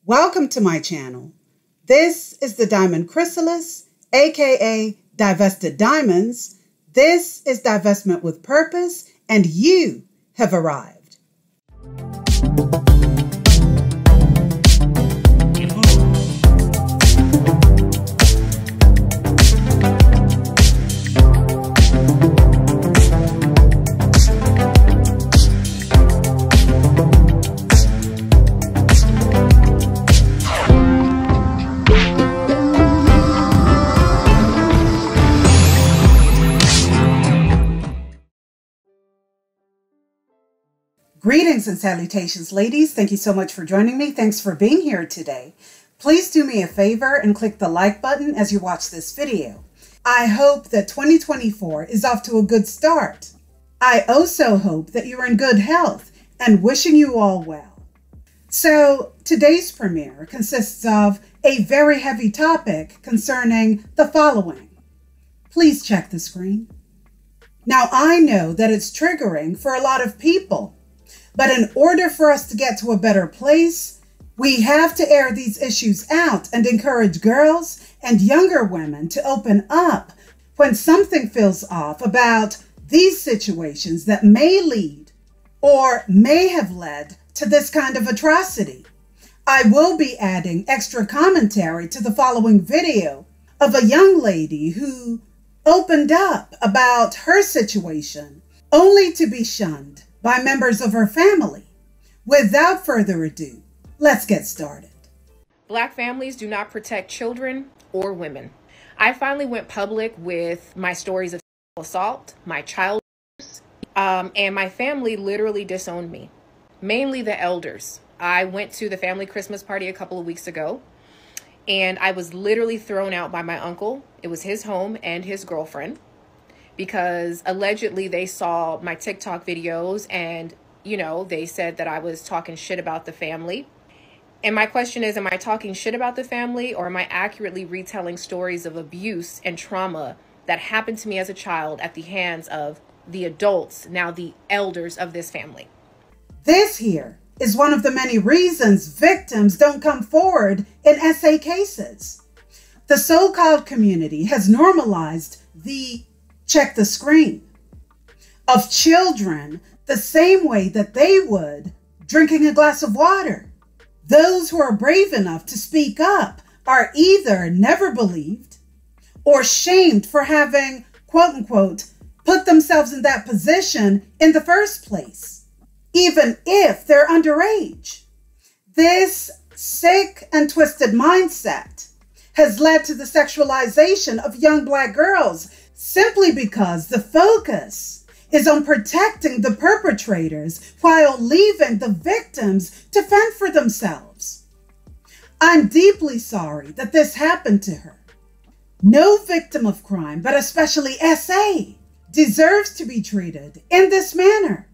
Welcome to my channel. This is the Diamond Chrysalis, aka Divested Diamonds. This is divestment with purpose, and you have arrived. Greetings and salutations, ladies. Thank you so much for joining me. Thanks for being here today. Please do me a favor and click the like button as you watch this video. I hope that 2024 is off to a good start. I also hope that you're in good health and wishing you all well. So today's premiere consists of a very heavy topic concerning the following. Please check the screen. Now, I know that it's triggering for a lot of people. But in order for us to get to a better place, we have to air these issues out and encourage girls and younger women to open up when something feels off about these situations that may lead or may have led to this kind of atrocity. I will be adding extra commentary to the following video of a young lady who opened up about her situation only to be shunned by members of her family. Without further ado, let's get started. Black families do not protect children or women. I finally went public with my stories of assault, my child abuse, and my family literally disowned me, mainly the elders. I went to the family Christmas party a couple of weeks ago, and I was literally thrown out by my uncle. It was his home and his girlfriend, because allegedly they saw my TikTok videos and, they said that I was talking shit about the family. And my question is, am I talking shit about the family, or am I accurately retelling stories of abuse and trauma that happened to me as a child at the hands of the adults, now the elders of this family? This here is one of the many reasons victims don't come forward in SA cases. The so-called community has normalized the check the screen of children the same way that they would drinking a glass of water. Those who are brave enough to speak up are either never believed or shamed for having, quote unquote, put themselves in that position in the first place, even if they're underage. This sick and twisted mindset has led to the sexualization of young Black girls, simply because the focus is on protecting the perpetrators while leaving the victims to fend for themselves. I'm deeply sorry that this happened to her. No victim of crime, but especially SA, deserves to be treated in this manner.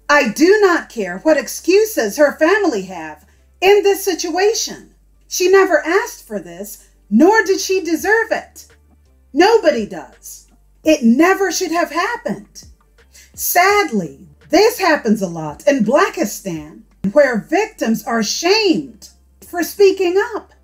I do not care what excuses her family have in this situation. She never asked for this, nor did she deserve it. Nobody does. It never should have happened. Sadly, this happens a lot in Blackistan, where victims are shamed for speaking up.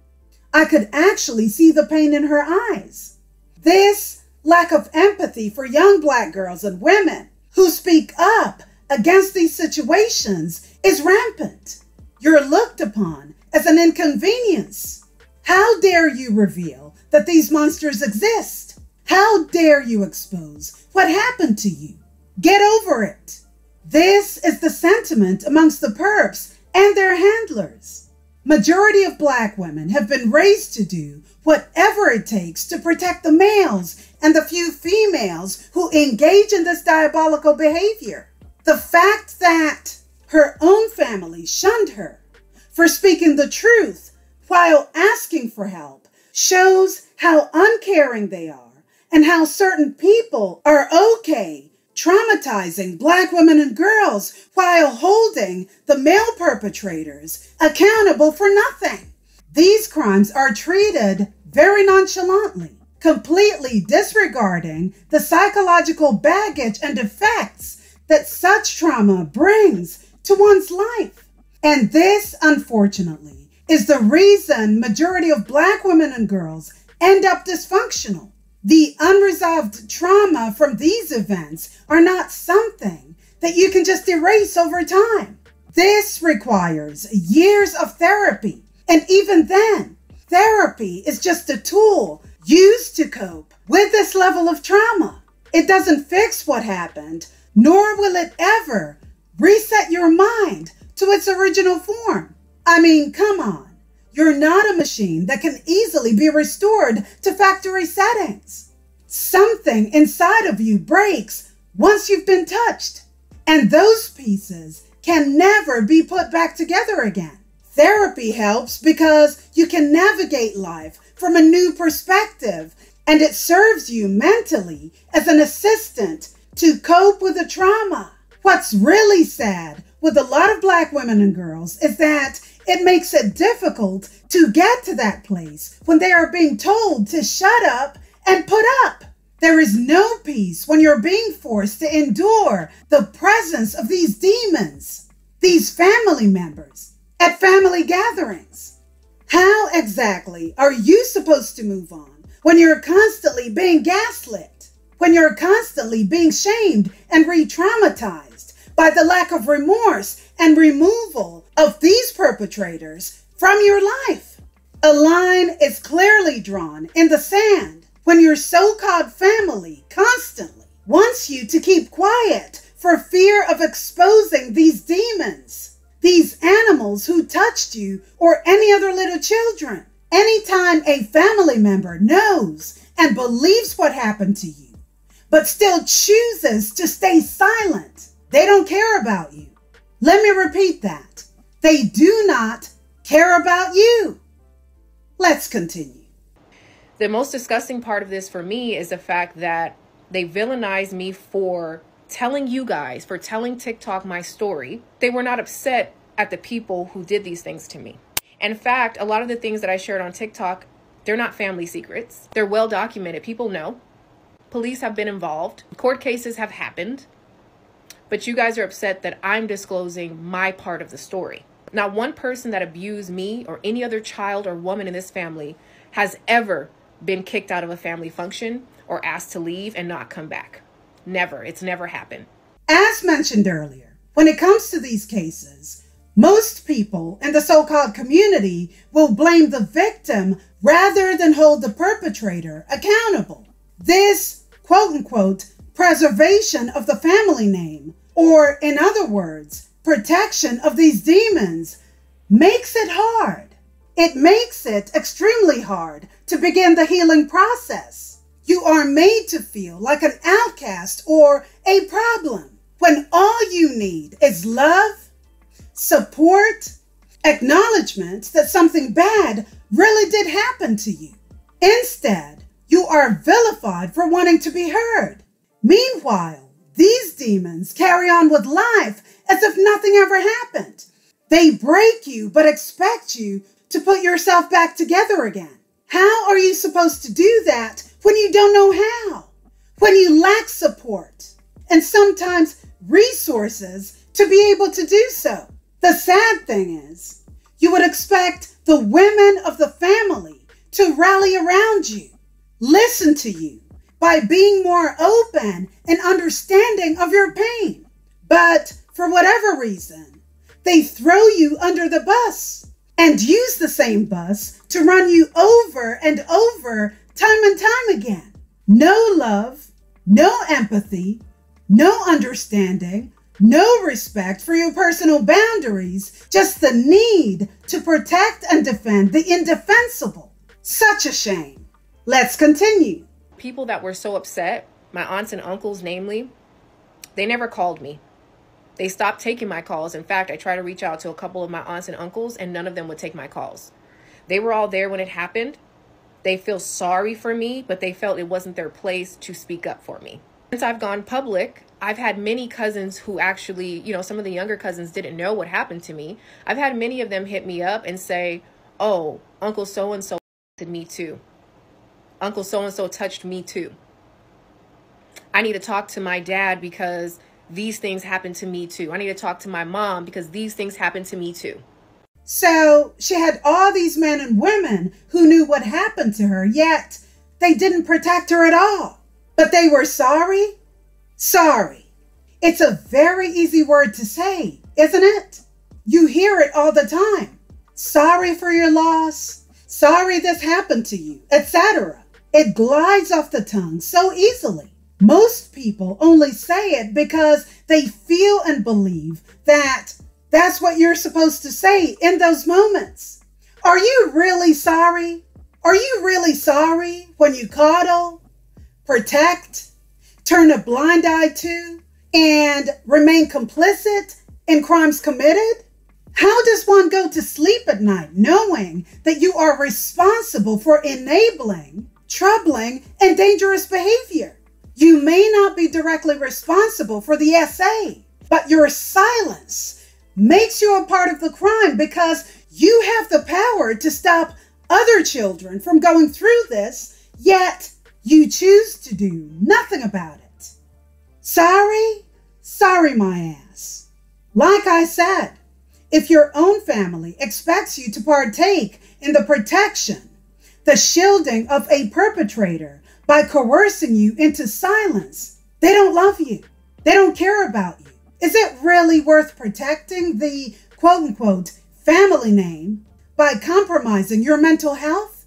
I could actually see the pain in her eyes. This lack of empathy for young Black girls and women who speak up against these situations is rampant. You're looked upon as an inconvenience. How dare you reveal that these monsters exist? How dare you expose what happened to you? Get over it. This is the sentiment amongst the perps and their handlers. Majority of Black women have been raised to do whatever it takes to protect the males and the few females who engage in this diabolical behavior. The fact that her own family shunned her for speaking the truth while asking for help shows how uncaring they are, and how certain people are okay traumatizing Black women and girls while holding the male perpetrators accountable for nothing. These crimes are treated very nonchalantly, completely disregarding the psychological baggage and effects that such trauma brings to one's life. And this, unfortunately, is the reason majority of Black women and girls end up dysfunctional. The unresolved trauma from these events are not something that you can just erase over time. This requires years of therapy, and even then, therapy is just a tool used to cope with this level of trauma. It doesn't fix what happened, nor will it ever reset your mind to its original form. I mean, come on. You're not a machine that can easily be restored to factory settings. Something inside of you breaks once you've been touched, and those pieces can never be put back together again. Therapy helps because you can navigate life from a new perspective, and it serves you mentally as an assistant to cope with the trauma. What's really sad with a lot of Black women and girls is that it makes it difficult to get to that place when they are being told to shut up and put up. There is no peace when you're being forced to endure the presence of these demons, these family members, at family gatherings. How exactly are you supposed to move on when you're constantly being gaslit, when you're constantly being shamed and re-traumatized by the lack of remorse and removal of these perpetrators from your life? A line is clearly drawn in the sand when your so-called family constantly wants you to keep quiet for fear of exposing these demons, these animals who touched you or any other little children. Anytime a family member knows and believes what happened to you, but still chooses to stay silent, they don't care about you. Let me repeat that. They do not care about you. Let's continue. The most disgusting part of this for me is the fact that they villainized me for telling you guys, for telling TikTok my story. They were not upset at the people who did these things to me. In fact, a lot of the things that I shared on TikTok, they're not family secrets. They're well documented. People know. Police have been involved. Court cases have happened. But you guys are upset that I'm disclosing my part of the story. Not one person that abused me or any other child or woman in this family has ever been kicked out of a family function or asked to leave and not come back. Never. It's never happened. As mentioned earlier, when it comes to these cases, most people in the so-called community will blame the victim rather than hold the perpetrator accountable. This quote-unquote preservation of the family name, or in other words, protection of these demons, makes it hard. It makes it extremely hard to begin the healing process. You are made to feel like an outcast or a problem when all you need is love, support, acknowledgement that something bad really did happen to you. Instead, you are vilified for wanting to be heard. Meanwhile, these demons carry on with life as if nothing ever happened. They break you but expect you to put yourself back together again. How are you supposed to do that when you don't know how? When you lack support and sometimes resources to be able to do so? The sad thing is, you would expect the women of the family to rally around you, listen to you by being more open and understanding of your pain. But for whatever reason, they throw you under the bus and use the same bus to run you over and over time and time again. No love, no empathy, no understanding, no respect for your personal boundaries, just the need to protect and defend the indefensible. Such a shame. Let's continue. People that were so upset, my aunts and uncles namely, they never called me. They stopped taking my calls. In fact, I tried to reach out to a couple of my aunts and uncles and none of them would take my calls. They were all there when it happened. They feel sorry for me, but they felt it wasn't their place to speak up for me. Since I've gone public, I've had many cousins who actually, some of the younger cousins didn't know what happened to me. I've had many of them hit me up and say, oh, Uncle so-and-so did me too. Uncle so-and-so touched me too. I need to talk to my dad because these things happened to me too. I need to talk to my mom because these things happened to me too. So she had all these men and women who knew what happened to her, yet they didn't protect her at all. But they were sorry? Sorry. It's a very easy word to say, isn't it? You hear it all the time. Sorry for your loss. Sorry this happened to you, etc. It glides off the tongue so easily. Most people only say it because they feel and believe that that's what you're supposed to say in those moments. Are you really sorry? Are you really sorry when you coddle, protect, turn a blind eye to, and remain complicit in crimes committed? How does one go to sleep at night knowing that you are responsible for enabling, troubling, and dangerous behavior? You may not be directly responsible for the SA, but your silence makes you a part of the crime because you have the power to stop other children from going through this, yet you choose to do nothing about it. Sorry? Sorry, my ass. Like I said, if your own family expects you to partake in the protection, the shielding of a perpetrator by coercing you into silence, they don't love you. They don't care about you. Is it really worth protecting the quote-unquote family name by compromising your mental health?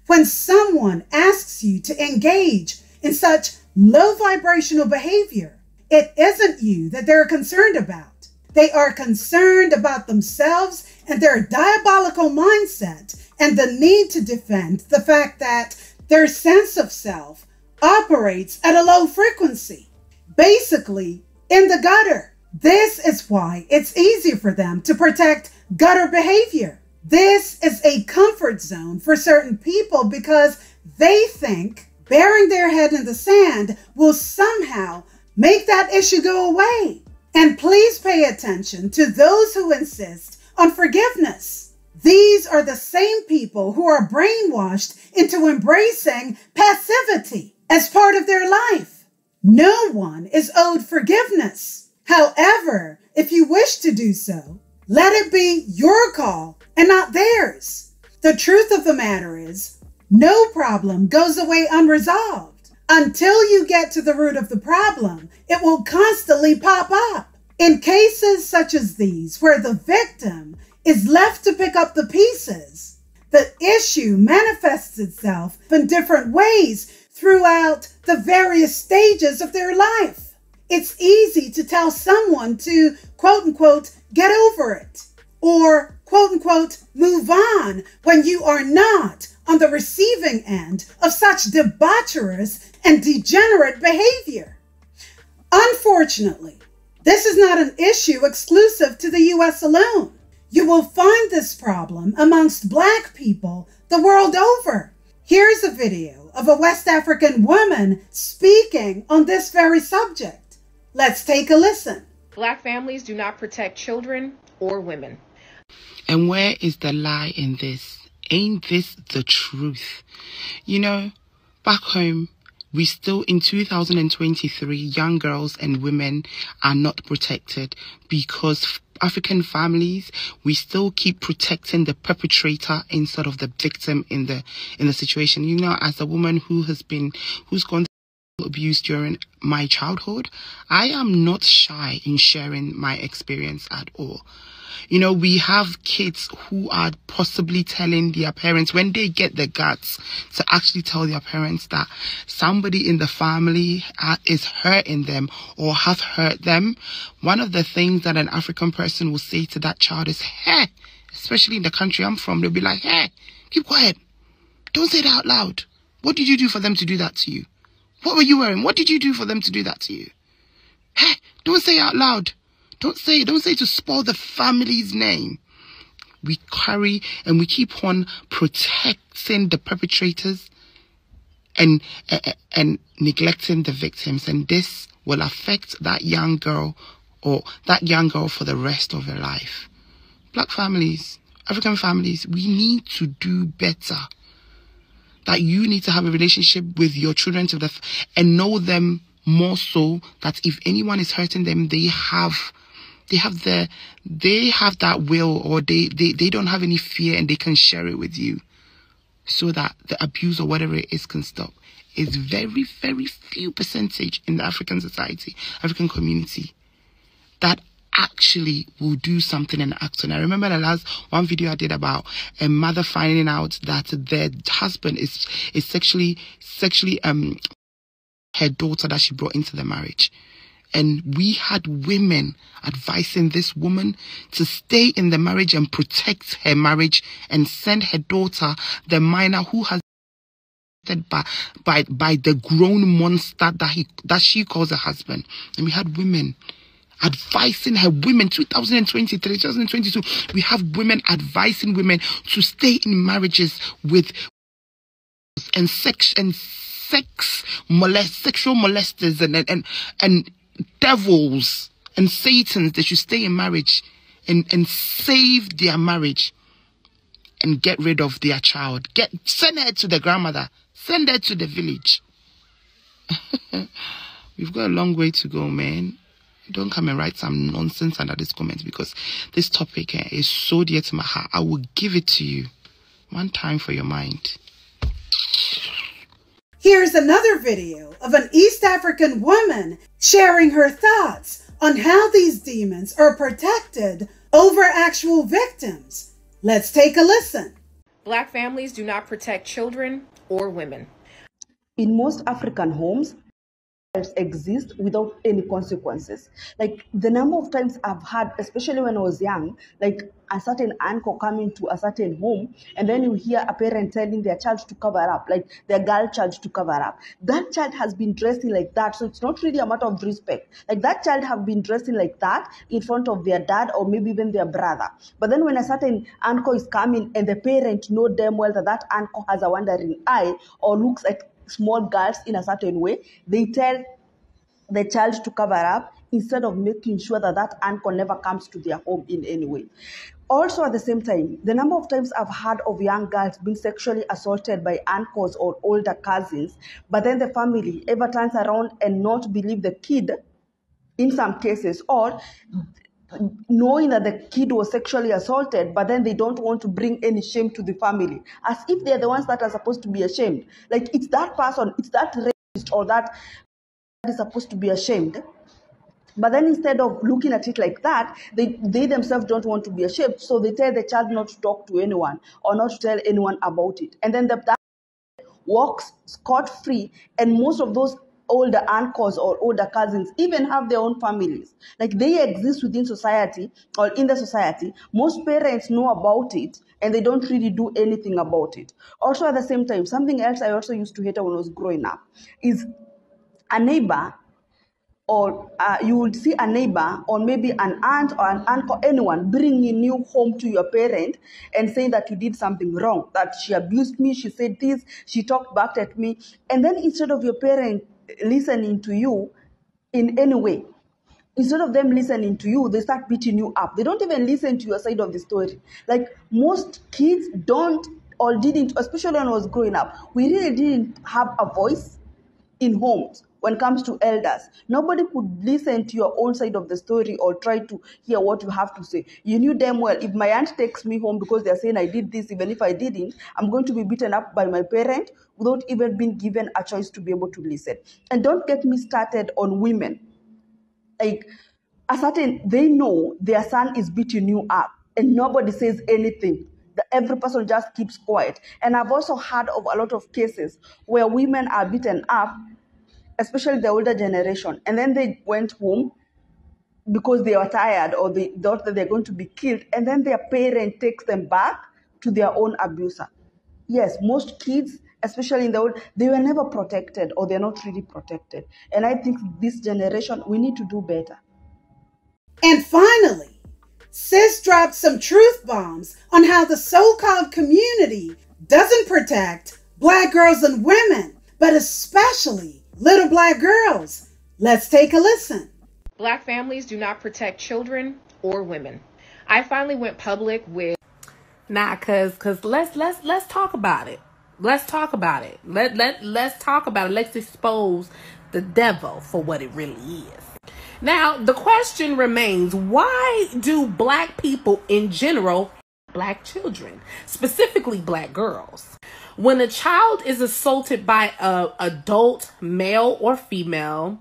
When someone asks you to engage in such low vibrational behavior, it isn't you that they're concerned about. They are concerned about themselves and their diabolical mindset and the need to defend the fact that their sense of self operates at a low frequency, basically in the gutter. This is why it's easy for them to protect gutter behavior. This is a comfort zone for certain people because they think burying their head in the sand will somehow make that issue go away. And please pay attention to those who insist on forgiveness. These are the same people who are brainwashed into embracing passivity as part of their life. No one is owed forgiveness. However, if you wish to do so, let it be your call and not theirs. The truth of the matter is, no problem goes away unresolved. Until you get to the root of the problem, it will constantly pop up. In cases such as these, where the victim is left to pick up the pieces, the issue manifests itself in different ways throughout the various stages of their life. It's easy to tell someone to, quote-unquote, get over it, or, quote-unquote, move on when you are not on the receiving end of such debaucherous and degenerate behavior. Unfortunately, this is not an issue exclusive to the U.S. alone. You will find this problem amongst Black people the world over. Here's a video of a West African woman speaking on this very subject. Let's take a listen. Black families do not protect children or women. And where is the lie in this? Ain't this the truth? You know, back home, we still, in 2023, young girls and women are not protected because African families, we still keep protecting the perpetrator instead of the victim in the situation. You know, as a woman who's gone through abuse during my childhood, I am not shy in sharing my experience at all. You know, we have kids who are possibly telling their parents, when they get the guts to actually tell their parents that somebody in the family is hurting them or have hurt them. One of the things that an African person will say to that child is, hey, especially in the country I'm from, they'll be like, hey, keep quiet. Don't say that out loud. What did you do for them to do that to you? What were you wearing? What did you do for them to do that to you? Hey, don't say it out loud. Don't say to spoil the family's name. We carry and we keep on protecting the perpetrators and neglecting the victims. And this will affect that young girl for the rest of her life. Black families, African families, we need to do better. That you need to have a relationship with your children and know them more so that if anyone is hurting them, they have they have that will, or they don't have any fear, and they can share it with you, so that the abuse or whatever it is can stop. It's very, very few percentage in the African society, African community, that actually will do something and act on. I remember the last one video I did about a mother finding out that their husband is sexually her daughter that she brought into the marriage. And we had women advising this woman to stay in the marriage and protect her marriage and send her daughter, the minor who has been by the grown monster that she calls her husband. And we had women advising her, women, 2023, 2022, we have women advising women to stay in marriages with sexual molesters and devils and satans. They should stay in marriage and save their marriage and get rid of their child. Send her to the grandmother, send her to the village. We've got a long way to go, man. Don't come and write some nonsense under this comment, because this topic is so dear to my heart. I will give it to you one time for your mind. Here's another video of an East African woman sharing her thoughts on how these demons are protected over actual victims. Let's take a listen. Black families do not protect children or women. In most African homes, exist without any consequences. Like the number of times I've had, especially when I was young, like a certain uncle coming to a certain home, and then you hear a parent telling their child to cover up, like their girl child to cover up. That child has been dressing like that, so it's not really a matter of respect. Like that child have been dressing like that in front of their dad or maybe even their brother. But then when a certain uncle is coming and the parent know damn well that that uncle has a wandering eye or looks at small girls in a certain way, they tell the child to cover up instead of making sure that that uncle never comes to their home in any way. Also, at the same time, the number of times I've heard of young girls being sexually assaulted by uncles or older cousins, but then the family ever turns around and not believe the kid in some cases, or knowing that the kid was sexually assaulted, but then they don't want to bring any shame to the family, as if they're the ones that are supposed to be ashamed. Like it's that person, it's that rapist or that is supposed to be ashamed. But then instead of looking at it like that, they themselves don't want to be ashamed. So they tell the child not to talk to anyone or not to tell anyone about it. And then that walks scot-free. And most of those older uncles or older cousins even have their own families. Like they exist within society or in the society. Most parents know about it and they don't really do anything about it. Also at the same time, something else I also used to hate when I was growing up is a neighbor, or you would see a neighbor or maybe an aunt or an uncle, anyone bringing you home to your parent and saying that you did something wrong, that she abused me, she said this, she talked back at me. And then instead of your parent listening to you in any way, instead of them listening to you, they start beating you up. They don't even listen to your side of the story. Like most kids don't or didn't, especially when I was growing up, we really didn't have a voice in homes. When it comes to elders, nobody could listen to your own side of the story or try to hear what you have to say. You knew damn well, if my aunt takes me home because they're saying I did this, even if I didn't, I'm going to be beaten up by my parent without even being given a choice to be able to listen. And don't get me started on women. Like they know their son is beating you up and nobody says anything. Every person just keeps quiet. And I've also heard of a lot of cases where women are beaten up, especially the older generation, and then they went home because they were tired or they thought that they're going to be killed, and then their parent takes them back to their own abuser. Yes, most kids, especially in the old, they were never protected or they're not really protected. And I think this generation, we need to do better. And finally, Sis dropped some truth bombs on how the so-called community doesn't protect Black girls and women, but especially little Black girls. Let's take a listen. Black families do not protect children or women. I finally went public with cause let's talk about it. Let's talk about it. Let's talk about it. Let's expose the devil for what it really is. Now, the question remains, why do black people in general hate black children, specifically black girls? When a child is assaulted by an adult, male or female,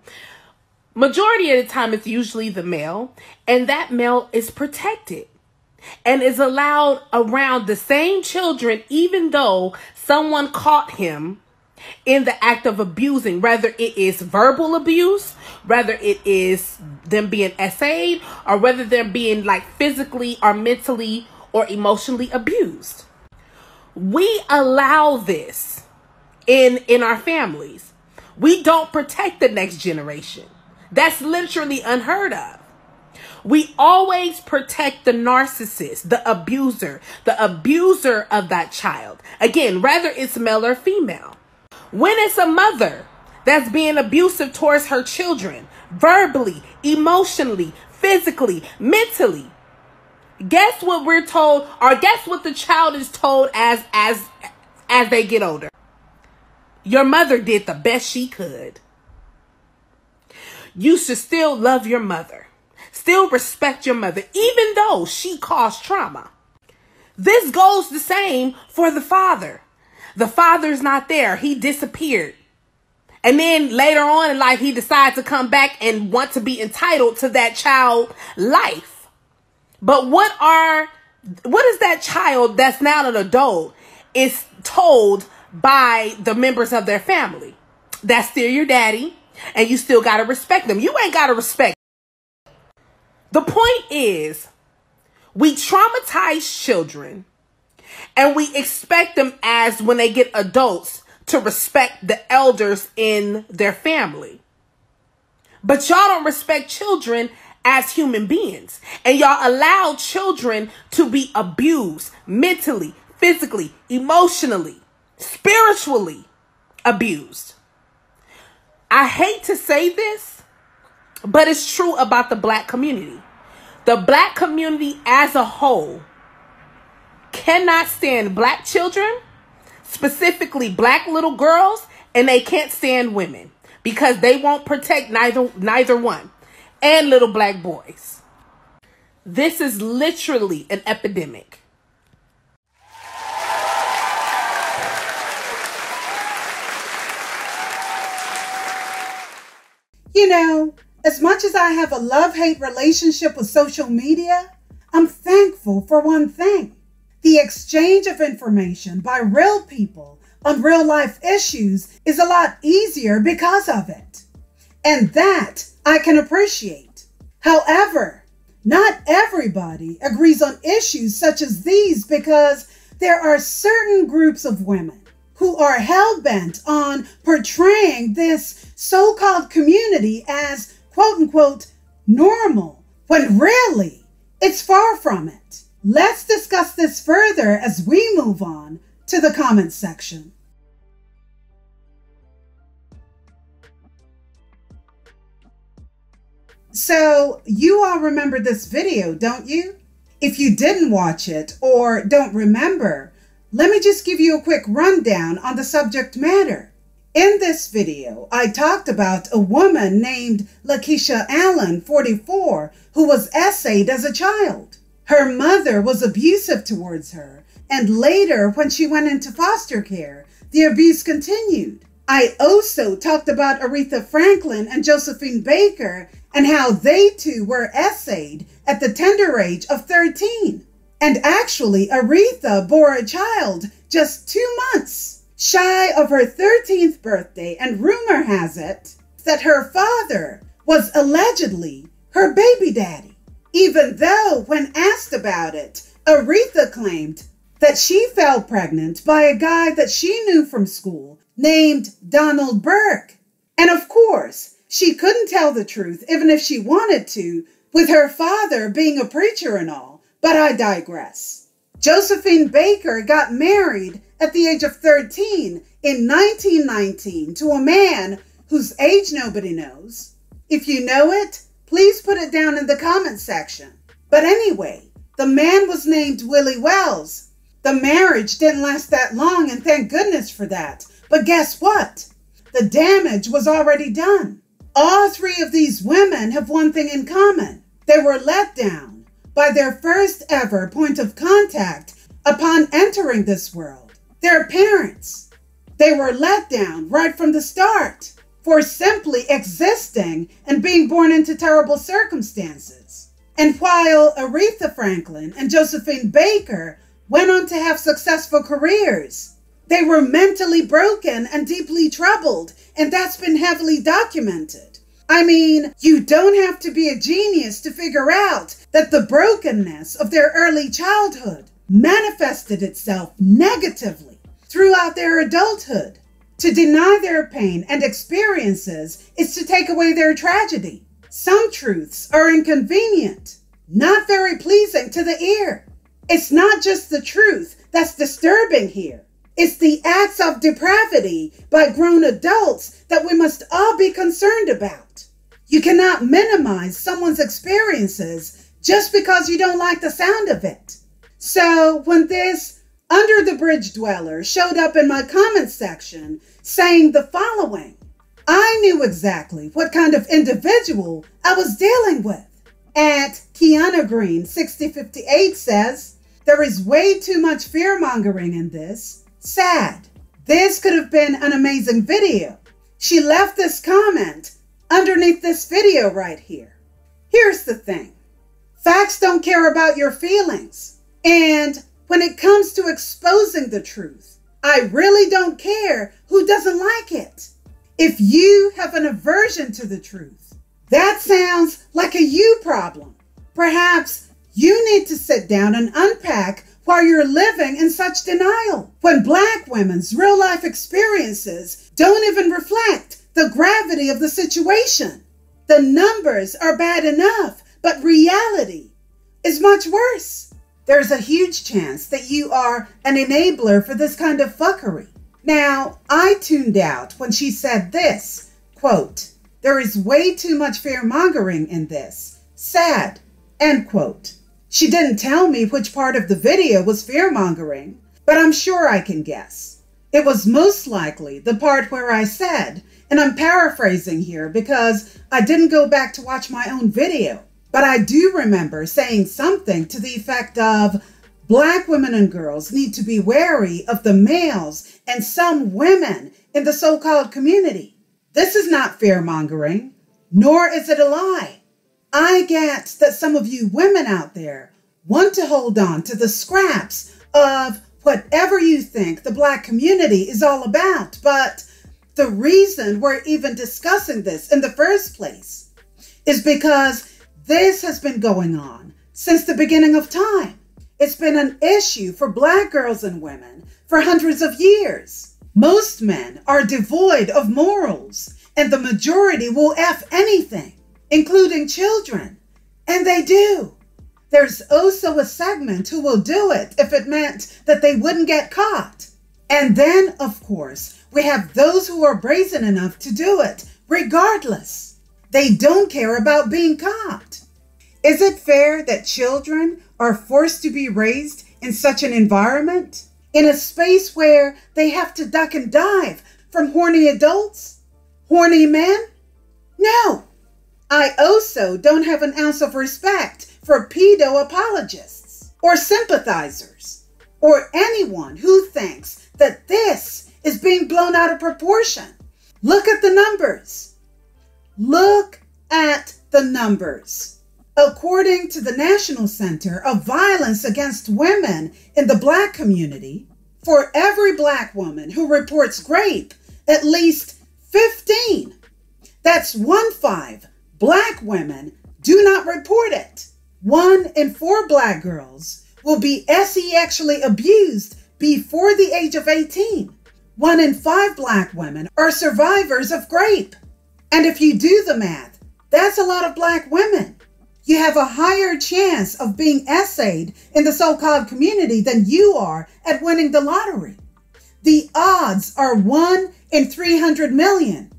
majority of the time it's usually the male, and that male is protected and is allowed around the same children even though someone caught him in the act of abusing, whether it is verbal abuse, whether it is them being essayed, or whether they're being like physically or mentally or emotionally abused. We allow this in our families. We don't protect the next generation. That's literally unheard of. We always protect the narcissist, the abuser of that child. Again, whether it's male or female. When it's a mother that's being abusive towards her children, verbally, emotionally, physically, mentally, guess what we're told, or guess what the child is told as they get older? Your mother did the best she could. You should still love your mother. Still respect your mother, even though she caused trauma. This goes the same for the father. The father's not there. He disappeared. And then later on in life, he decides to come back and want to be entitled to that child's life. But what is that child that's now an adult is told by the members of their family? That's still your daddy, and you still got to respect them. You ain't got to respect. The point is, we traumatize children and we expect them, as when they get adults, to respect the elders in their family. But y'all don't respect children as human beings. And y'all allow children to be abused mentally, physically, emotionally, spiritually abused. I hate to say this, but it's true about the black community. The black community as a whole cannot stand black children, specifically black little girls, and they can't stand women because they won't protect neither one, and little black boys. This is literally an epidemic. You know, as much as I have a love-hate relationship with social media, I'm thankful for one thing. The exchange of information by real people on real-life issues is a lot easier because of it. And that I can appreciate. However, not everybody agrees on issues such as these because there are certain groups of women who are hell-bent on portraying this so-called community as quote-unquote normal, when really it's far from it. Let's discuss this further as we move on to the comments section. So you all remember this video, don't you? If you didn't watch it or don't remember, let me just give you a quick rundown on the subject matter. In this video, I talked about a woman named Lakeisha Allen, 44, who was essayed as a child. Her mother was abusive towards her, and later, when she went into foster care, the abuse continued. I also talked about Aretha Franklin and Josephine Baker and how they too were essayed at the tender age of 13. And actually, Aretha bore a child just 2 months shy of her 13th birthday, and rumor has it that her father was allegedly her baby daddy. Even though, when asked about it, Aretha claimed that she fell pregnant by a guy that she knew from school named Donald Burke. And of course, she couldn't tell the truth even if she wanted to, with her father being a preacher and all, but I digress. Josephine Baker got married at the age of 13 in 1919 to a man whose age nobody knows. If you know it, please put it down in the comment section. But anyway, the man was named Willie Wells. The marriage didn't last that long, and thank goodness for that. But guess what? The damage was already done. All three of these women have one thing in common. They were let down by their first ever point of contact upon entering this world, their parents. They were let down right from the start for simply existing and being born into terrible circumstances. And while Aretha Franklin and Josephine Baker went on to have successful careers, they were mentally broken and deeply troubled, and that's been heavily documented. I mean, you don't have to be a genius to figure out that the brokenness of their early childhood manifested itself negatively throughout their adulthood. To deny their pain and experiences is to take away their tragedy. Some truths are inconvenient, not very pleasing to the ear. It's not just the truth that's disturbing here. It's the acts of depravity by grown adults that we must all be concerned about. You cannot minimize someone's experiences just because you don't like the sound of it. So when this under the bridge dweller showed up in my comment section saying the following, I knew exactly what kind of individual I was dealing with. At Kiana Green 6058 says, there is way too much fear-mongering in this. Sad. This could have been an amazing video. She left this comment underneath this video right here. Here's the thing. Facts don't care about your feelings. And when it comes to exposing the truth, I really don't care who doesn't like it. If you have an aversion to the truth, that sounds like a you problem. Perhaps you need to sit down and unpack why you're living in such denial, when Black women's real-life experiences don't even reflect the gravity of the situation. The numbers are bad enough, but reality is much worse. There's a huge chance that you are an enabler for this kind of fuckery. Now, I tuned out when she said this, quote, there is way too much fear-mongering in this. Sad, end quote. She didn't tell me which part of the video was fear-mongering, but I'm sure I can guess. It was most likely the part where I said, and I'm paraphrasing here because I didn't go back to watch my own video, but I do remember saying something to the effect of, Black women and girls need to be wary of the males and some women in the so-called community. This is not fear-mongering, nor is it a lie. I get that some of you women out there want to hold on to the scraps of whatever you think the Black community is all about, but the reason we're even discussing this in the first place is because this has been going on since the beginning of time. It's been an issue for Black girls and women for hundreds of years. Most men are devoid of morals, and the majority will F anything, including children. And they do. There's also a segment who will do it if it meant that they wouldn't get caught. And then, of course, we have those who are brazen enough to do it, regardless. They don't care about being caught. Is it fair that children are forced to be raised in such an environment? In a space where they have to duck and dive from horny adults? Horny men? No. I also don't have an ounce of respect for pedo apologists or sympathizers or anyone who thinks that this is being blown out of proportion. Look at the numbers. Look at the numbers. According to the National Center of Violence Against Women in the Black community, for every Black woman who reports rape, at least 15, that's 1/5, Black women do not report it. 1 in 4 Black girls will be sexually abused before the age of 18. 1 in 5 Black women are survivors of rape. And if you do the math, that's a lot of Black women. You have a higher chance of being essayed in the so-called community than you are at winning the lottery. The odds are 1 in 300 million.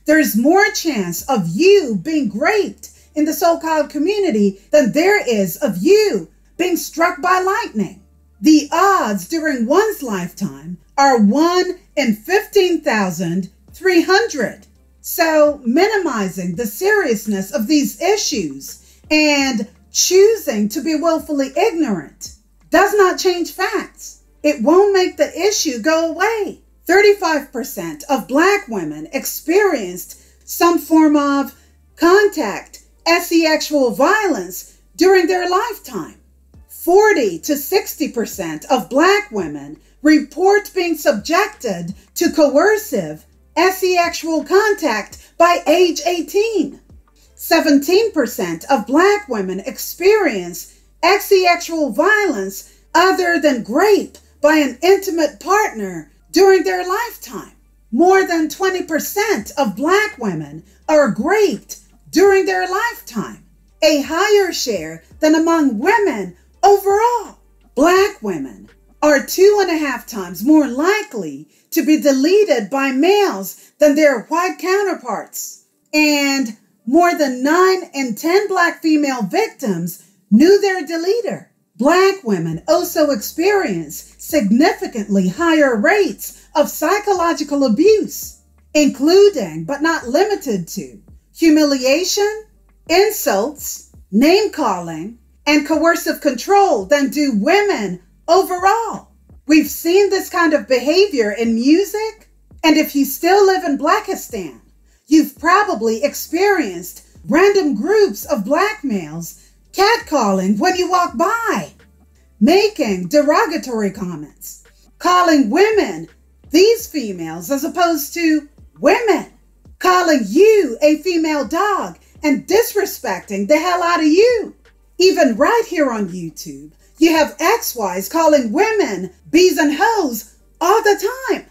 There's more chance of you being raped in the so-called community than there is of you being struck by lightning. The odds during one's lifetime are 1 in 15,300. So minimizing the seriousness of these issues and choosing to be willfully ignorant does not change facts. It won't make the issue go away. 35% of Black women experienced some form of contact, sexual violence during their lifetime. 40 to 60% of Black women report being subjected to coercive sexual contact by age 18. 17% of Black women experience sexual violence other than rape by an intimate partner during their lifetime. More than 20% of Black women are raped during their lifetime, a higher share than among women overall. Black women are 2.5 times more likely to be deleted by males than their white counterparts. And more than 9 in 10 Black female victims knew their deleter. Black women also experience significantly higher rates of psychological abuse, including but not limited to humiliation, insults, name-calling, and coercive control than do women overall. We've seen this kind of behavior in music, and if you still live in Blackistan, you've probably experienced random groups of Black males catcalling when you walk by, making derogatory comments, calling women these females as opposed to women, calling you a female dog and disrespecting the hell out of you. Even right here on YouTube, you have ex-wives calling women bees and hoes all the time.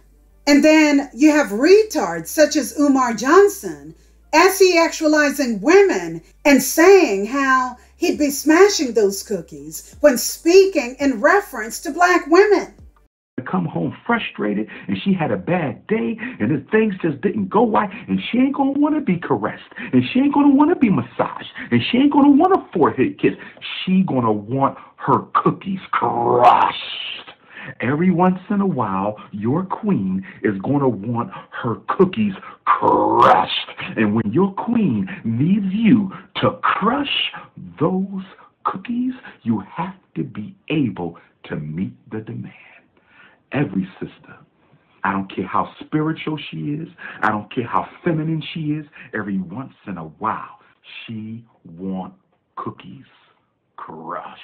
And then you have retards such as Umar Johnson sexualizing women and saying how he'd be smashing those cookies when speaking in reference to Black women. Come home frustrated and she had a bad day and the things just didn't go right, and she ain't gonna want to be caressed, and she ain't gonna want to be massaged, and she ain't gonna want a forehead kiss. She gonna want her cookies crushed. Every once in a while, your queen is gonna want her cookies crushed, and when your queen needs you to crush those cookies, you have to be able to meet the demand. Every sister, I don't care how spiritual she is, I don't care how feminine she is, every once in a while, she wants cookies crushed.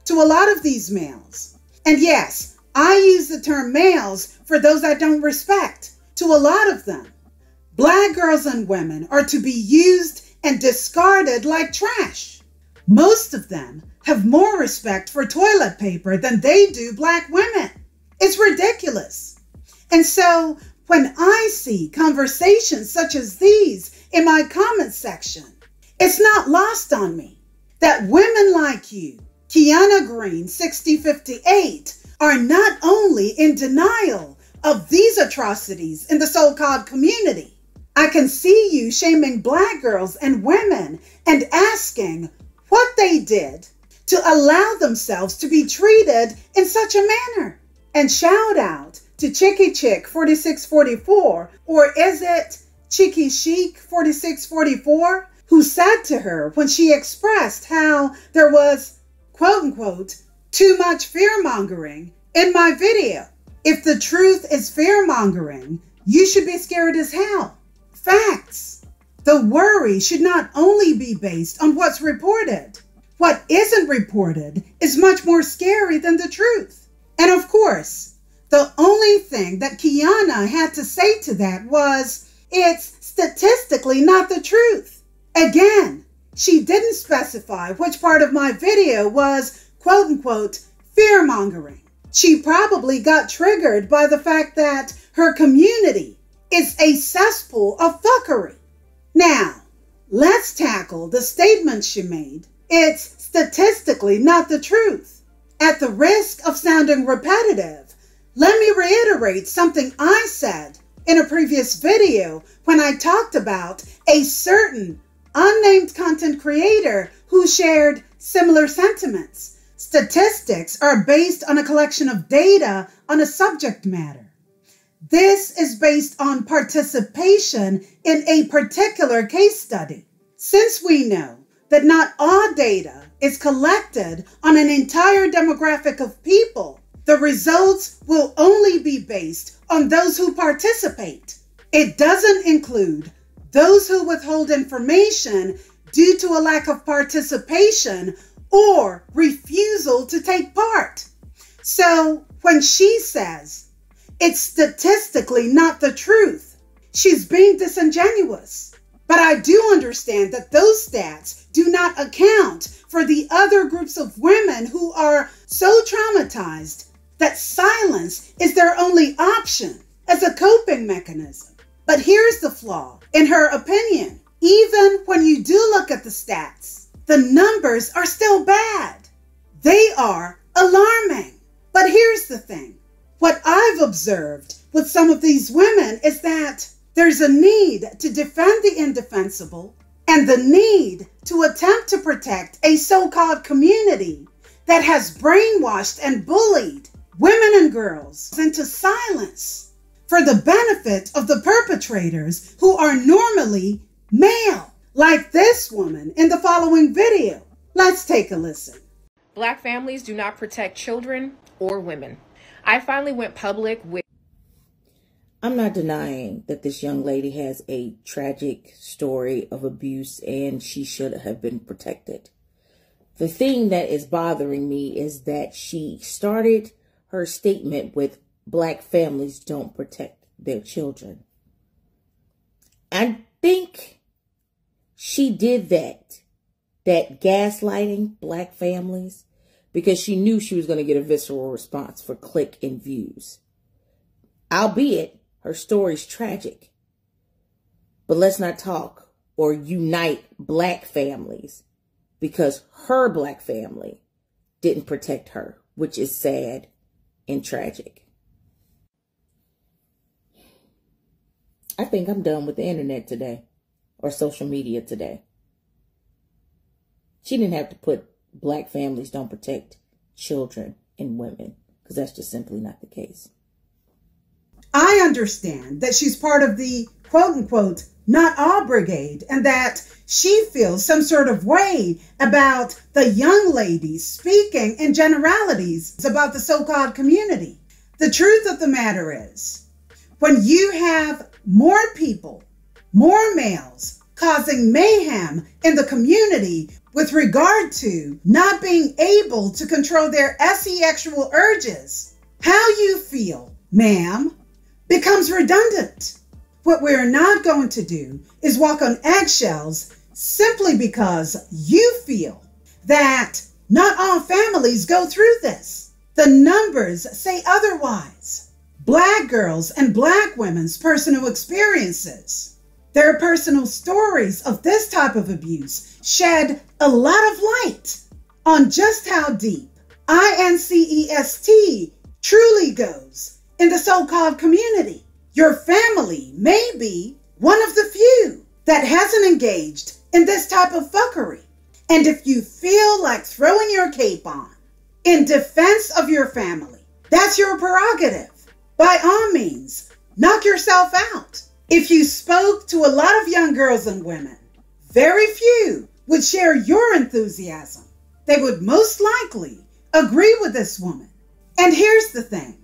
To a lot of these males, and yes, I use the term males for those I don't respect. To a lot of them, Black girls and women are to be used and discarded like trash. Most of them have more respect for toilet paper than they do Black women. It's ridiculous. And so when I see conversations such as these in my comment section, it's not lost on me that women like you, Kiana Green 6058, are not only in denial of these atrocities in the so-called community. I can see you shaming Black girls and women and asking what they did to allow themselves to be treated in such a manner. And shout out to Chicky Chick 4644, or is it Chicky Chic 4644, who said to her when she expressed how there was, quote unquote, too much fear-mongering in my video. If the truth is fear-mongering, you should be scared as hell. Facts. The worry should not only be based on what's reported. What isn't reported is much more scary than the truth. And of course, the only thing that Kiana had to say to that was, it's statistically not the truth. Again, she didn't specify which part of my video was, quote unquote, fear-mongering. She probably got triggered by the fact that her community is a cesspool of fuckery. Now, let's tackle the statement she made. It's statistically not the truth. At the risk of sounding repetitive, let me reiterate something I said in a previous video when I talked about a certain unnamed content creator who shared similar sentiments. Statistics are based on a collection of data on a subject matter. This is based on participation in a particular case study. Since we know that not all data is collected on an entire demographic of people, the results will only be based on those who participate. It doesn't include those who withhold information due to a lack of participation or refusal to take part. So when she says it's statistically not the truth, she's being disingenuous. But I do understand that those stats do not account for the other groups of women who are so traumatized that silence is their only option as a coping mechanism. But here's the flaw. In her opinion, even when you do look at the stats, the numbers are still bad. They are alarming. But here's the thing. What I've observed with some of these women is that there's a need to defend the indefensible and the need to attempt to protect a so-called community that has brainwashed and bullied women and girls into silence for the benefit of the perpetrators who are normally male, like this woman in the following video. Let's take a listen. Black families do not protect children or women. I finally went public with... I'm not denying that this young lady has a tragic story of abuse and she should have been protected. The thing that is bothering me is that she started her statement with black families don't protect their children. I think she did that gaslighting black families because she knew she was going to get a visceral response for click and views. Albeit, her story's tragic. But let's not talk or unite black families because her black family didn't protect her, which is sad and tragic. I think I'm done with the internet today or social media today. She didn't have to put black families don't protect children and women because that's just simply not the case. I understand that she's part of the quote-unquote not all brigade and that she feels some sort of way about the young ladies speaking in generalities about the so-called community. The truth of the matter is, when you have more people, more males causing mayhem in the community with regard to not being able to control their sexual urges, how you feel, ma'am, becomes redundant. What we're not going to do is walk on eggshells simply because you feel that not all families go through this. The numbers say otherwise. Black girls and black women's personal experiences, their personal stories of this type of abuse shed a lot of light on just how deep incest truly goes in the so-called community. Your family may be one of the few that hasn't engaged in this type of fuckery. And if you feel like throwing your cape on in defense of your family, that's your prerogative. By all means, knock yourself out. If you spoke to a lot of young girls and women, very few would share your enthusiasm. They would most likely agree with this woman. And here's the thing.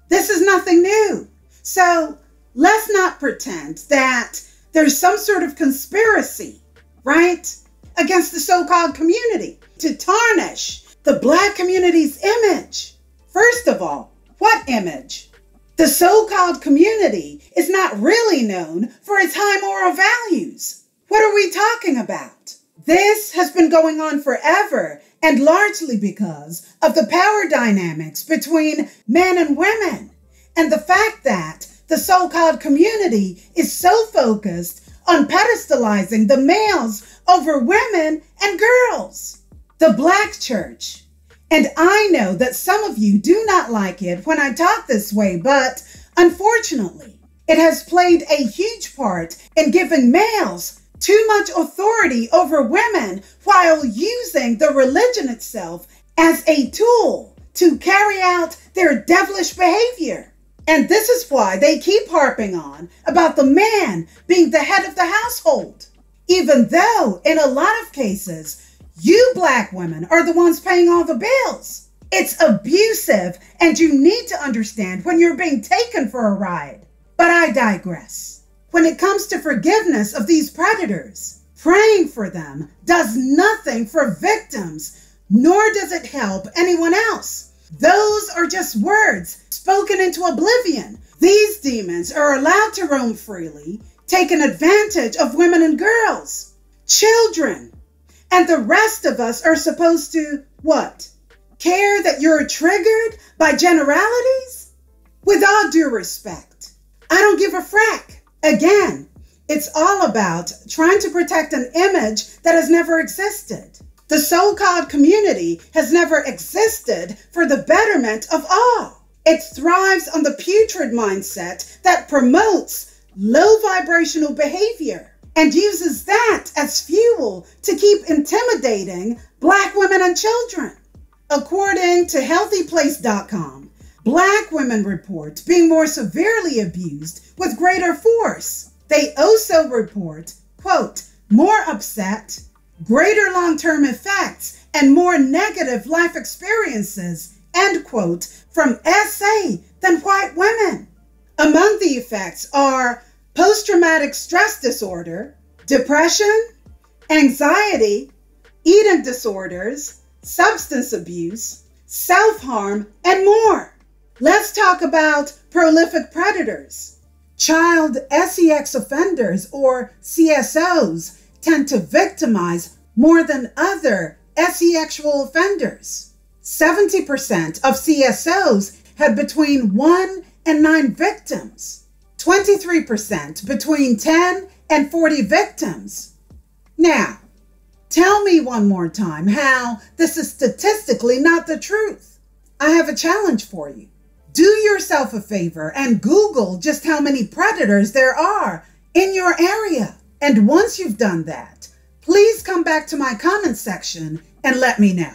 This is nothing new. So let's not pretend that there's some sort of conspiracy, right, against the so-called community to tarnish the black community's image. First of all, what image? The so-called community is not really known for its high moral values. What are we talking about? This has been going on forever and largely because of the power dynamics between men and women and the fact that the so-called community is so focused on pedestalizing the males over women and girls. The black church. And I know that some of you do not like it when I talk this way, but unfortunately, it has played a huge part in giving males too much authority over women while using the religion itself as a tool to carry out their devilish behavior. And this is why they keep harping on about the man being the head of the household, even though in a lot of cases, you Black women are the ones paying all the bills. It's abusive, and you need to understand when you're being taken for a ride. But I digress. When it comes to forgiveness of these predators, praying for them does nothing for victims, nor does it help anyone else. Those are just words spoken into oblivion. These demons are allowed to roam freely, taking advantage of women and girls, children, and the rest of us are supposed to, what? Care that you're triggered by generalities? With all due respect, I don't give a frack. Again, it's all about trying to protect an image that has never existed. The so-called community has never existed for the betterment of all. It thrives on the putrid mindset that promotes low vibrational behavior and uses that as fuel to keep intimidating Black women and children. According to healthyplace.com, Black women report being more severely abused with greater force. They also report, quote, more upset, greater long-term effects, and more negative life experiences, end quote, from SA than white women. Among the effects are post-traumatic stress disorder, depression, anxiety, eating disorders, substance abuse, self-harm, and more. Let's talk about prolific predators. Child sex offenders, or CSOs, tend to victimize more than other sexual offenders. 70% of CSOs had between 1 and 9 victims. 23% between 10 and 40 victims. Now, tell me one more time how this is statistically not the truth. I have a challenge for you. Do yourself a favor and Google just how many predators there are in your area. And once you've done that, please come back to my comment section and let me know.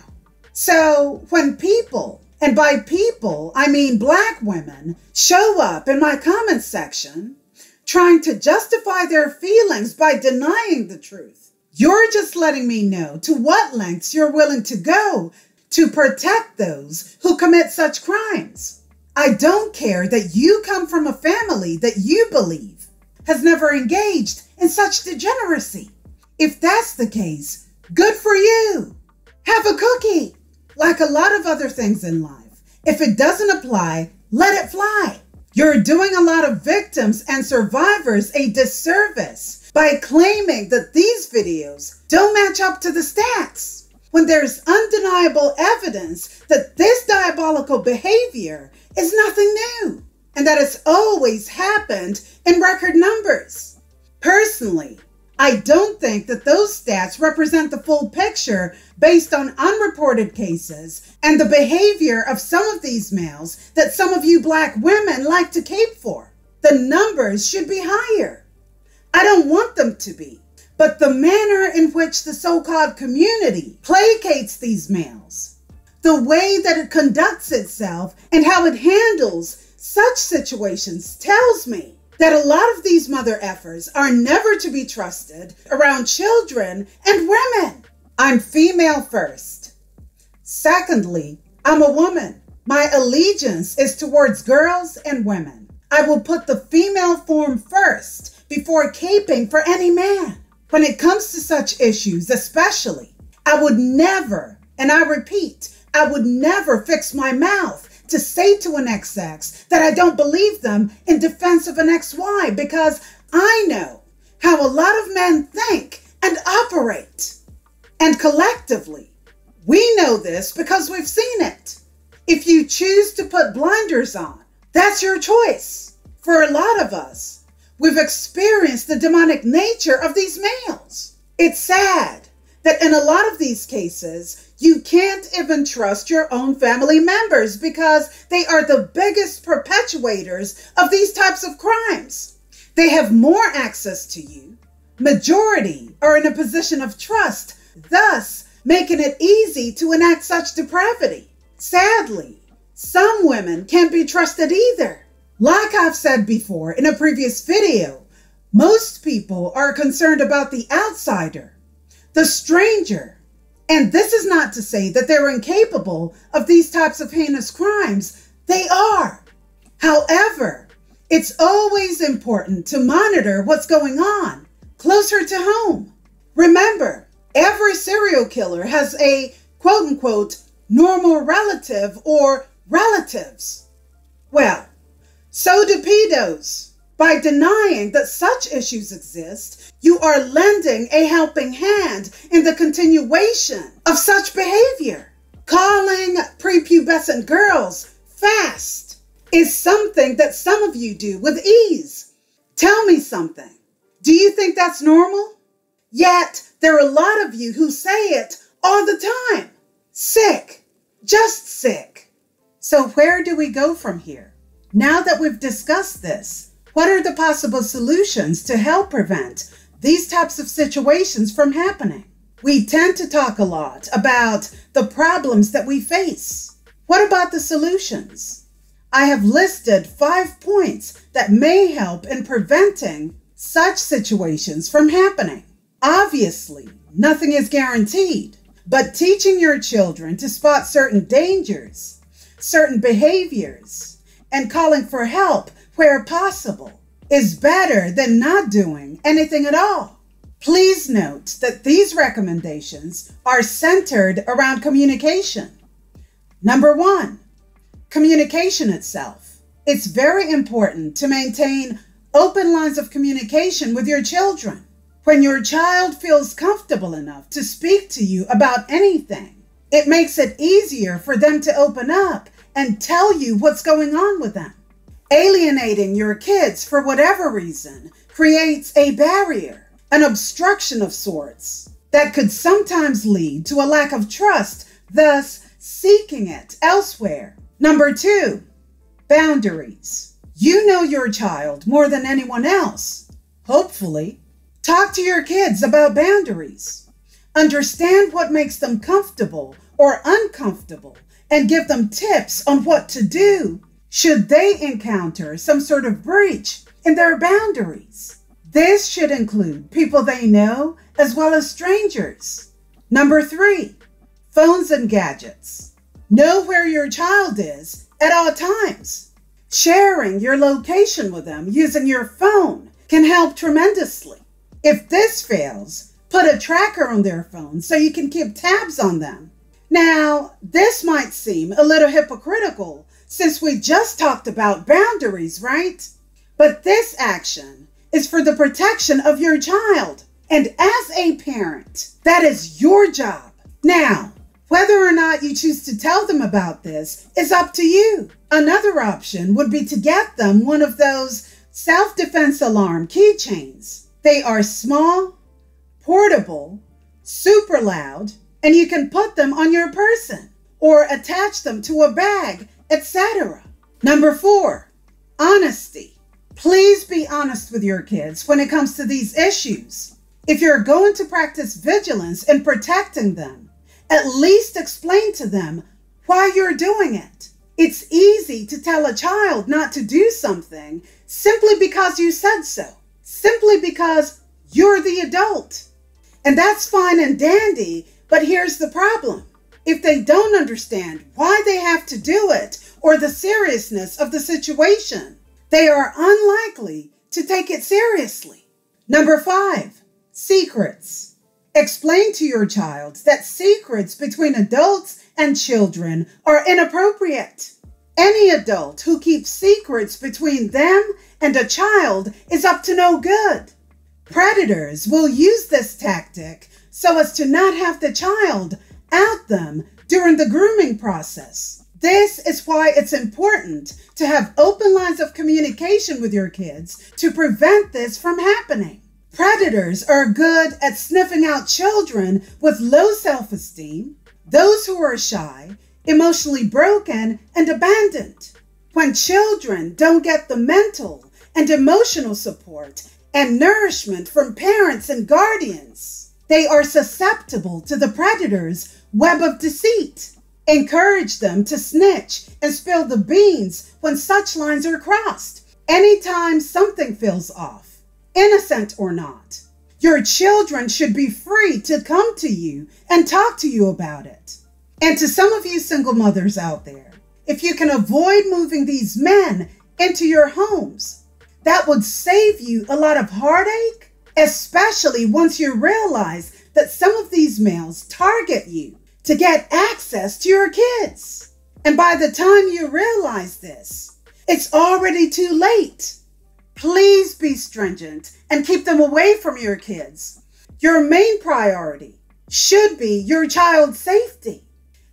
So when people, and by people I mean Black women, show up in my comment section trying to justify their feelings by denying the truth, you're just letting me know to what lengths you're willing to go to protect those who commit such crimes. I don't care that you come from a family that you believe has never engaged in such degeneracy. If that's the case, good for you. Have a cookie. Like a lot of other things in life, if it doesn't apply, let it fly. You're doing a lot of victims and survivors a disservice by claiming that these videos don't match up to the stats, when there's undeniable evidence that this diabolical behavior is nothing new and that it's always happened in record numbers. Personally, I don't think that those stats represent the full picture based on unreported cases and the behavior of some of these males that some of you Black women like to cape for. The numbers should be higher. I don't want them to be, but the manner in which the so-called community placates these males, the way that it conducts itself and how it handles such situations tells me that a lot of these mother effers are never to be trusted around children and women. I'm female first. Secondly, I'm a woman. My allegiance is towards girls and women. I will put the female form first before caping for any man. When it comes to such issues especially, I would never, and I repeat, I would never fix my mouth to say to an XX that I don't believe them in defense of an XY, because I know how a lot of men think and operate. And collectively, we know this because we've seen it. If you choose to put blinders on, that's your choice. For a lot of us, we've experienced the demonic nature of these males. It's sad that in a lot of these cases, you can't even trust your own family members because they are the biggest perpetuators of these types of crimes. They have more access to you. Majority are in a position of trust, thus making it easy to enact such depravity. Sadly, some women can't be trusted either. Like I've said before in a previous video, most people are concerned about the outsider, the stranger. And this is not to say that they're incapable of these types of heinous crimes. They are. However, it's always important to monitor what's going on closer to home. Remember, every serial killer has a quote-unquote normal relative or relatives. Well, so do pedos. By denying that such issues exist, you are lending a helping hand in the continuation of such behavior. Calling prepubescent girls fast is something that some of you do with ease. Tell me something. Do you think that's normal? Yet, there are a lot of you who say it all the time. Sick. Just sick. So where do we go from here? Now that we've discussed this, what are the possible solutions to help prevent these types of situations from happening? We tend to talk a lot about the problems that we face. What about the solutions? I have listed 5 points that may help in preventing such situations from happening. Obviously, nothing is guaranteed, but teaching your children to spot certain dangers, certain behaviors, and calling for help where possible is better than not doing anything at all. Please note that these recommendations are centered around communication. Number 1, communication itself. It's very important to maintain open lines of communication with your children. When your child feels comfortable enough to speak to you about anything, it makes it easier for them to open up and tell you what's going on with them. Alienating your kids for whatever reason creates a barrier, an obstruction of sorts, that could sometimes lead to a lack of trust, thus seeking it elsewhere. Number 2, boundaries. You know your child more than anyone else. Hopefully, talk to your kids about boundaries. Understand what makes them comfortable or uncomfortable and give them tips on what to do should they encounter some sort of breach in their boundaries. This should include people they know as well as strangers. Number 3, phones and gadgets. Know where your child is at all times. Sharing your location with them using your phone can help tremendously. If this fails, put a tracker on their phone so you can keep tabs on them. Now, this might seem a little hypocritical since we just talked about boundaries, right? But this action is for the protection of your child. And as a parent, that is your job. Now, whether or not you choose to tell them about this is up to you. Another option would be to get them one of those self-defense alarm keychains. They are small, portable, super loud, and you can put them on your person or attach them to a bag, etc. Number 4, honesty. Please be honest with your kids when it comes to these issues. If you're going to practice vigilance in protecting them, at least explain to them why you're doing it. It's easy to tell a child not to do something simply because you said so, simply because you're the adult. And that's fine and dandy, but here's the problem. If they don't understand why they have to do it or the seriousness of the situation, they are unlikely to take it seriously. Number 5, secrets. Explain to your child that secrets between adults and children are inappropriate. Any adult who keeps secrets between them and a child is up to no good. Predators will use this tactic so as to not have the child out them during the grooming process. This is why it's important to have open lines of communication with your kids to prevent this from happening. Predators are good at sniffing out children with low self-esteem, those who are shy, emotionally broken, and abandoned. When children don't get the mental and emotional support and nourishment from parents and guardians, They are susceptible to the predator's web of deceit. Encourage them to snitch and spill the beans when such lines are crossed. Anytime something feels off, innocent or not, your children should be free to come to you and talk to you about it. And to some of you single mothers out there, if you can avoid moving these men into your homes, that would save you a lot of heartache, especially once you realize that some of these males target you to get access to your kids. And by the time you realize this, it's already too late. Please be stringent and keep them away from your kids. Your main priority should be your child's safety.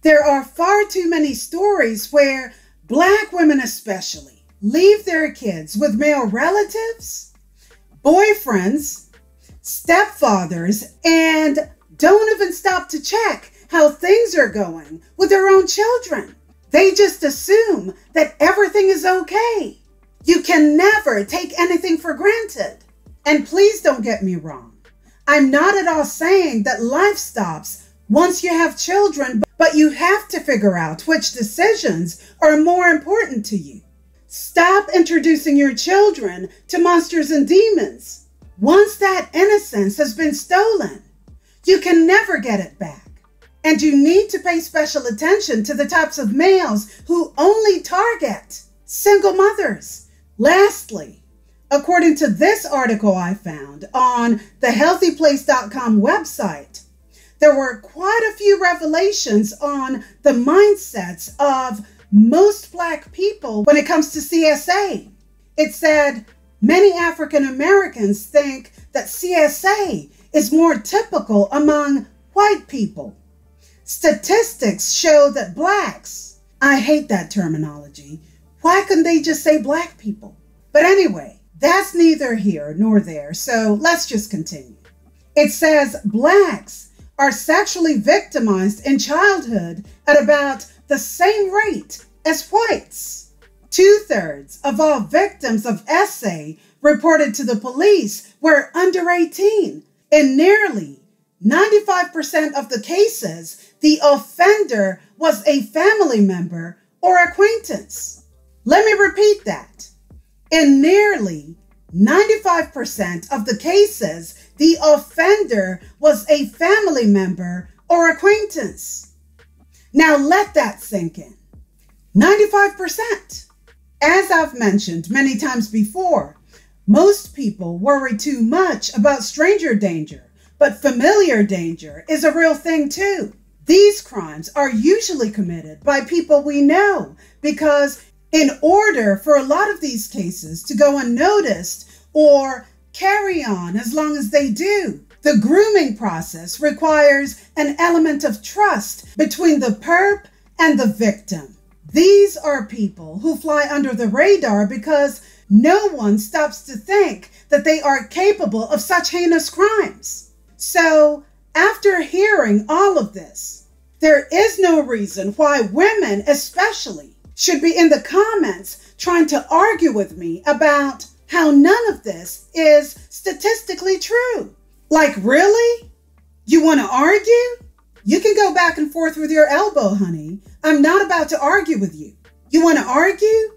There are far too many stories where Black women especially leave their kids with male relatives, boyfriends, stepfathers, and don't even stop to check how things are going with their own children. They just assume that everything is okay. You can never take anything for granted. And please don't get me wrong. I'm not at all saying that life stops once you have children, but you have to figure out which decisions are more important to you. Stop introducing your children to monsters and demons. Once that innocence has been stolen, you can never get it back. And you need to pay special attention to the types of males who only target single mothers. Lastly, according to this article I found on the healthyplace.com website, there were quite a few revelations on the mindsets of most Black people when it comes to CSA. It said many African Americans think that CSA is more typical among white people. Statistics show that Blacks, I hate that terminology. Why couldn't they just say Black people? But anyway, that's neither here nor there, so let's just continue. It says Blacks are sexually victimized in childhood at about the same rate as whites. 2/3 of all victims of SA reported to the police were under 18. In nearly 95% of the cases, the offender was a family member or acquaintance. Let me repeat that. In nearly 95% of the cases, the offender was a family member or acquaintance. Now let that sink in. 95%. As I've mentioned many times before, most people worry too much about stranger danger, but familiar danger is a real thing too. These crimes are usually committed by people we know because in order for a lot of these cases to go unnoticed or carry on as long as they do, the grooming process requires an element of trust between the perp and the victim. These are people who fly under the radar because no one stops to think that they are capable of such heinous crimes. So, after hearing all of this, there is no reason why women especially should be in the comments trying to argue with me about how none of this is statistically true. Like, really? You want to argue? You can go back and forth with your elbow, honey. I'm not about to argue with you. You want to argue?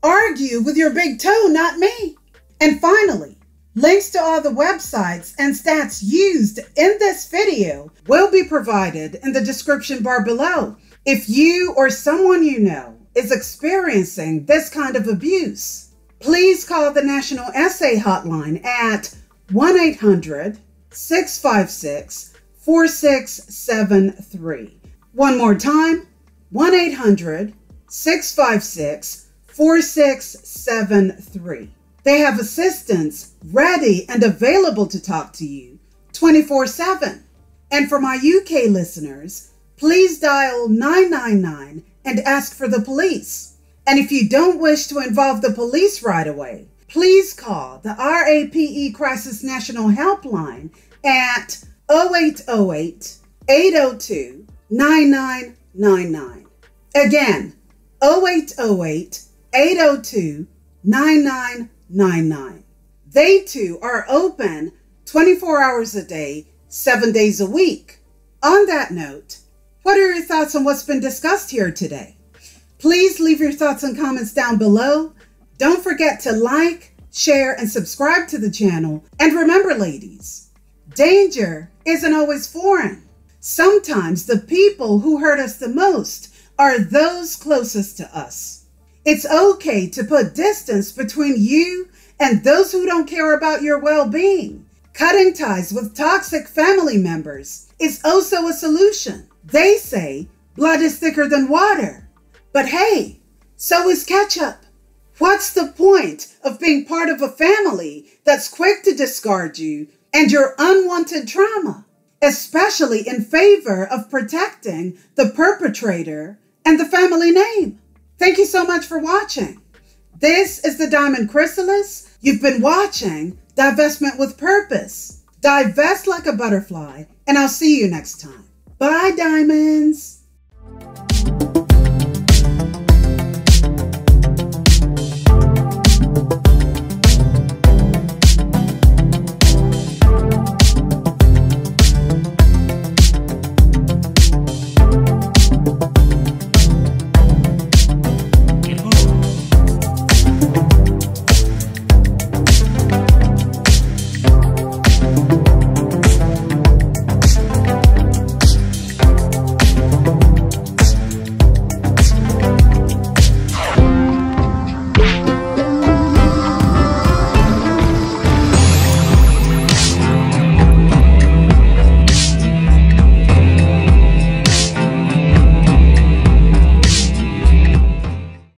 Argue with your big toe, not me. And finally, links to all the websites and stats used in this video will be provided in the description bar below. If you or someone you know is experiencing this kind of abuse, please call the National SA Hotline at 1-800-656-4673. One more time, 1-800-656-4673. They have assistants ready and available to talk to you 24/7. And for my UK listeners, please dial 999 and ask for the police. And if you don't wish to involve the police right away, please call the RAPE Crisis National Helpline at 0808-802-9999. Again, 0808-802-9999. They too are open 24 hours a day, 7 days a week. On that note, what are your thoughts on what's been discussed here today? Please leave your thoughts and comments down below. Don't forget to like, share, and subscribe to the channel. And remember, ladies, danger isn't always foreign. Sometimes the people who hurt us the most are those closest to us. It's okay to put distance between you and those who don't care about your well-being. Cutting ties with toxic family members is also a solution. They say blood is thicker than water. But hey, so is ketchup. What's the point of being part of a family that's quick to discard you and your unwanted trauma, especially in favor of protecting the perpetrator and the family name? Thank you so much for watching. This is the Diamond Chrysalis. You've been watching Divestment with Purpose. Divest like a butterfly, and I'll see you next time. Bye, diamonds.